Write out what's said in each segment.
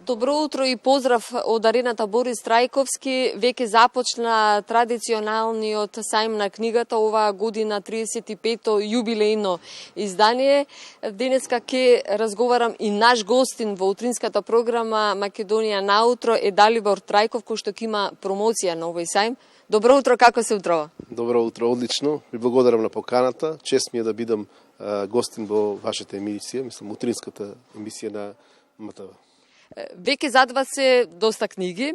Добро утро и поздрав од арената Борис Трајковски. Веќе започна традиционалниот сајм на книгата, оваа година 35-то јубилејно издание. Денеска ќе разговарам и наш гостин во утринската програма Македонија наутро е Далибор Трајков, кој што ќе има промоција на овој сајм. Добро утро, како се утрова? Добро утро, одлично. Ви благодарам на поканата. Чест ми е да бидам гостин во вашата емисија, мислам утринската емисија на МТВ. Веќе зад вас се доста книги.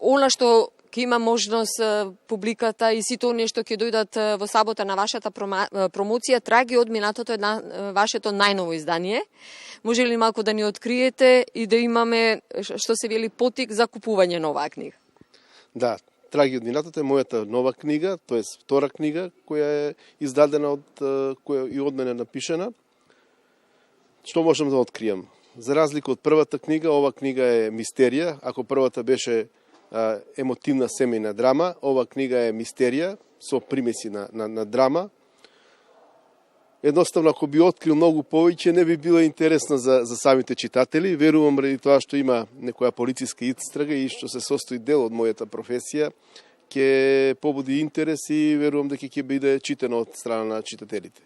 Она што ќе има можност публиката и сите оние што ќе дојдат во сабота на вашата промоција, траги од минатото е вашето најново издание. Може ли малку да ни откриете и да имаме, што се вели, потик за купување на оваа книга? Да, Траги од минатото е мојата нова книга, тоест втора книга која е издадена која и од мене напишена. Што можам да откријам? За разлика од првата книга, ова книга е мистерија. Ако првата беше емотивна семејна драма, ова книга е мистерија со примеси на драма. Едноставно, ако би открил многу повеќе, не би било интересно за самите читатели. Верувам, ради тоа што има некоја полициска истрага и што се состои дел од мојата професија, ќе побуди интерес и верувам дека ќе биде читено од страна на читателите.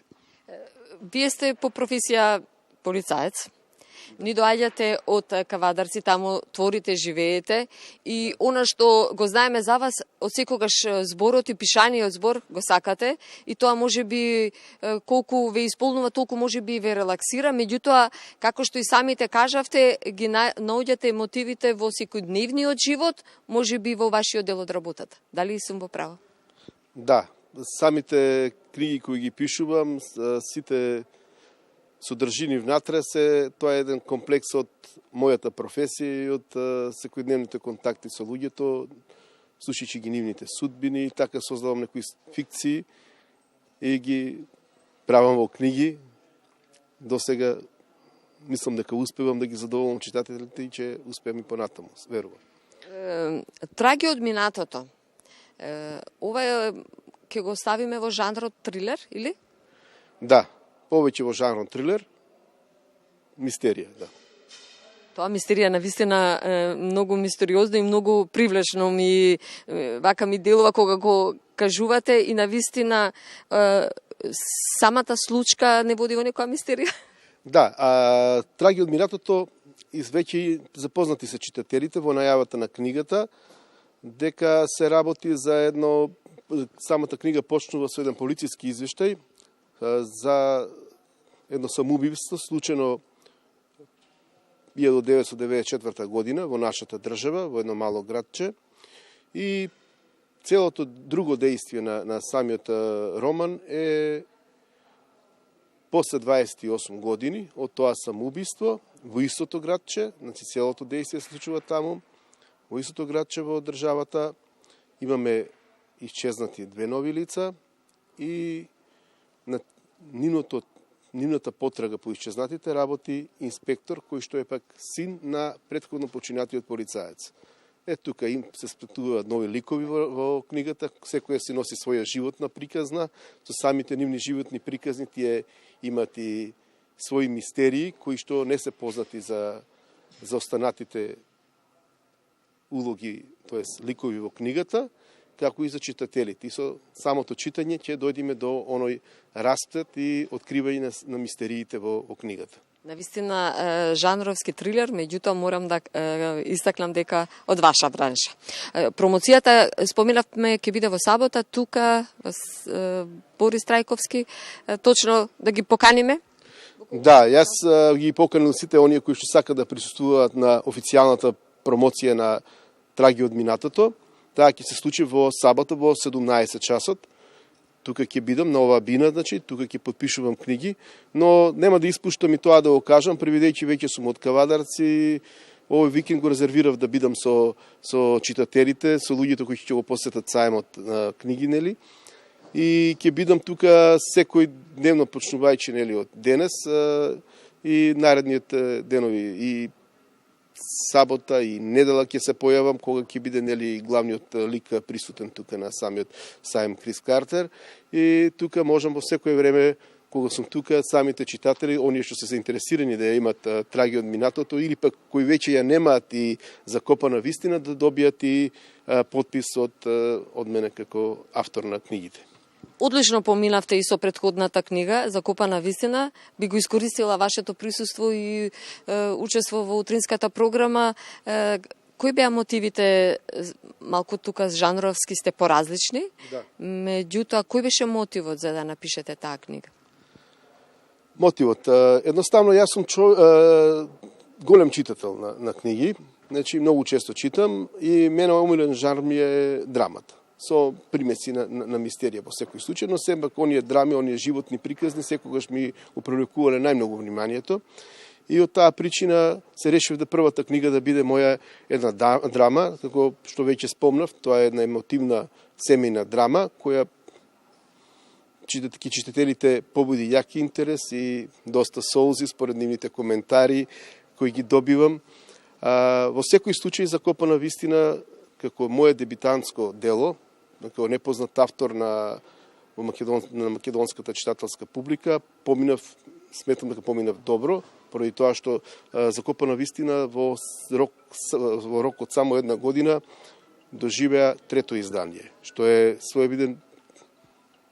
Вие сте по професија полицаец. Ни доаѓате од Кавадарци, таму творите, живеете и она што го знаеме за вас, од секогаш зборот и пишаниот збор го сакате и тоа може би колку ве исполнува, толку може би ве релаксира, меѓутоа, како што и самите кажавте, ги наоѓате мотивите во секојдневниот живот, може би во вашиот дел од работата. Дали сум во право? Да, самите книги кои ги пишувам, сите содржини внатре тоа е еден комплекс од мојата професија и од секојдневните контакти со луѓето, слушајќи ги нивните судбини, и така создавам некои фикции и ги правам во книги. До сега мислам дека успевам да ги задоволам читателите и че успеам и понатаму, верувам. Траги од минатото. Ова ќе го ставиме во жанрот трилер, или? Да. Повеќе во жанрот трилер, мистерија, да. Тоа мистерија навистина многу мистериозно и многу привлечно вака ми делува кога го кажувате и навистина самата случка не води во некоја мистерија. Да, Траги од минатото веќе запознати се читателите во најавата на книгата дека се работи за самата книга почнува со еден полициски извештај за едно самоубиство случено 1994 година во нашата држава, во едно мало градче. И целото друго дејствие на самиот роман е после 28 години од тоа самоубиство во истото градче, значи целото дејствие се случува таму, во истото градче во државата имаме исчезнати две нови лица и на нивната потрага по исчезнатите работи инспектор кој што е пак син на претходно починатиот полицаец. Тука им се сплетуваат нови ликови во книгата, секој си носи своја животна приказна, со самите нивни животни приказни тие имат и своји мистерии кои што не се познати за останатите улоги, тоест ликови во книгата, како и за читателите. И со самото читање ќе дојдеме до оној расплет и откривање на мистериите во книгата. Навистина жанровски трилер, меѓутоа морам да истакнам дека од ваша бранша. Промоцијата, споменавме, ќе биде во сабота, тука, Борис Трајковски, точно да ги поканиме? Да, јас ги поканил сите оние кои што сакаат да присуствуваат на официјалната промоција на Траги од минатото. Таа ќе се случи во сабота во 17 часот. Тука ќе бидам на оваа бина, значи, тука ќе подпишувам книги, но нема да испуштам и тоа да го кажам, превидејќи веќе сум од Кавадарци, овој викенд го резервирав да бидам со читателите, со луѓето кои ќе го посетат сајмот на книги, нели? И ќе бидам тука секој дневно почнувајќи, нели, од денес и наредниот денови и сабота и недела ќе се појавам кога ќе биде, нели, главниот лик присутен тука на самиот сајм Крис Картер и тука можам во секое време кога сум тука, самите читатели, оние што се заинтересирани да ја имат траги од минатото, или пак кои веќе ја немаат и закопана вистина, да добијат и подпис од мене како автор на книгите. Одлично поминавте и со претходната книга, Закопана вистина. Би го искористила вашето присуство и учество во утринската програма. Кои беа мотивите? Малку тука жанровски сте поразлични. Да. Меѓутоа, кој беше мотивот за да напишете таа книга? Мотивот. Едноставно, јас сум голем читател на книги. Значи, многу често читам и мене омилен жанр ми е драмата. Со примеси на мистерија во секој случај, но сепак оние драми, оние животни приказни секогаш ми привлекувале најмногу вниманието. И од таа причина се решив да првата книга да биде моја една драма, како што веќе спомнав, тоа е една емотивна семејна драма, која читателите побуди јаки интерес и доста солзи според нивните коментари кои ги добивам. Во секој случај Закопана вистина како моје дебитантско дело, како непознат автор на македонската читателска публика, сметам дека поминав добро, поради тоа што Закопана вистина во рок од само една година доживеа трето издание, што е своевиден,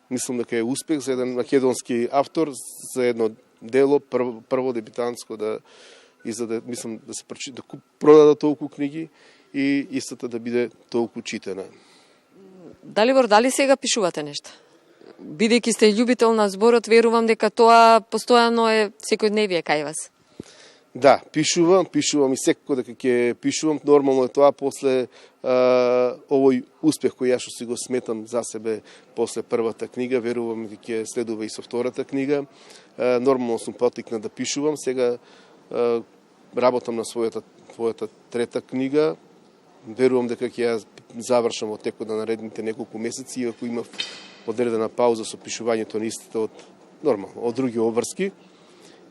мислам дека е успех за еден македонски автор, за едно дело, прво дебитантско да издаде, мислам да се да продадат толку книги и истата да биде толку читана. Дали сега пишувате нешто? Бидејќи сте љубител на зборот, верувам дека тоа постојано е секојдневие кај вас. Да, пишувам и секако дека ќе пишувам. Нормално е тоа после овој успех кој јас си го сметам за себе после првата книга, верувам дека ќе следува и со втората книга. Нормално сум потикнат да пишувам. Сега работам на својата трета книга. Верувам дека ќе ја завршам во текот на наредните неколку месеци, иако имав одредена пауза со пишувањето на истите од други обврски.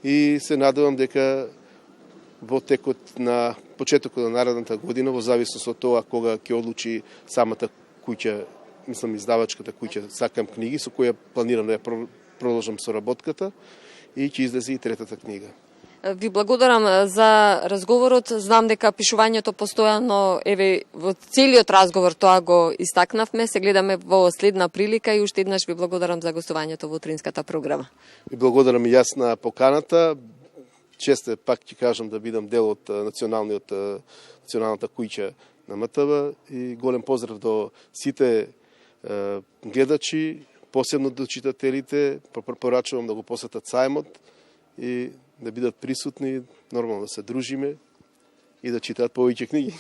И се надевам дека во текот на почетокот на наредната година, во зависност од тоа кога ќе одлучи самата куќа, мислам издавачката куќа Сакам книги, со која планирам да ја продолжам соработката и ќе излезе и третата книга. Ви благодарам за разговорот. Знам дека пишувањето постојано, еве, во целиот разговор тоа го истакнавме. Се гледаме во следна прилика и уште еднаш ви благодарам за гостувањето во утринската програма. Ви благодарам и јас на поканата. Често пак ќе кажам да бидам дел од националната куќа на МТВ и голем поздрав до сите гледачи, посебно до читателите. Препорачувам да го посетат сајмот и да бидат присутни, нормално да се дружиме и да читаат повеќе книги.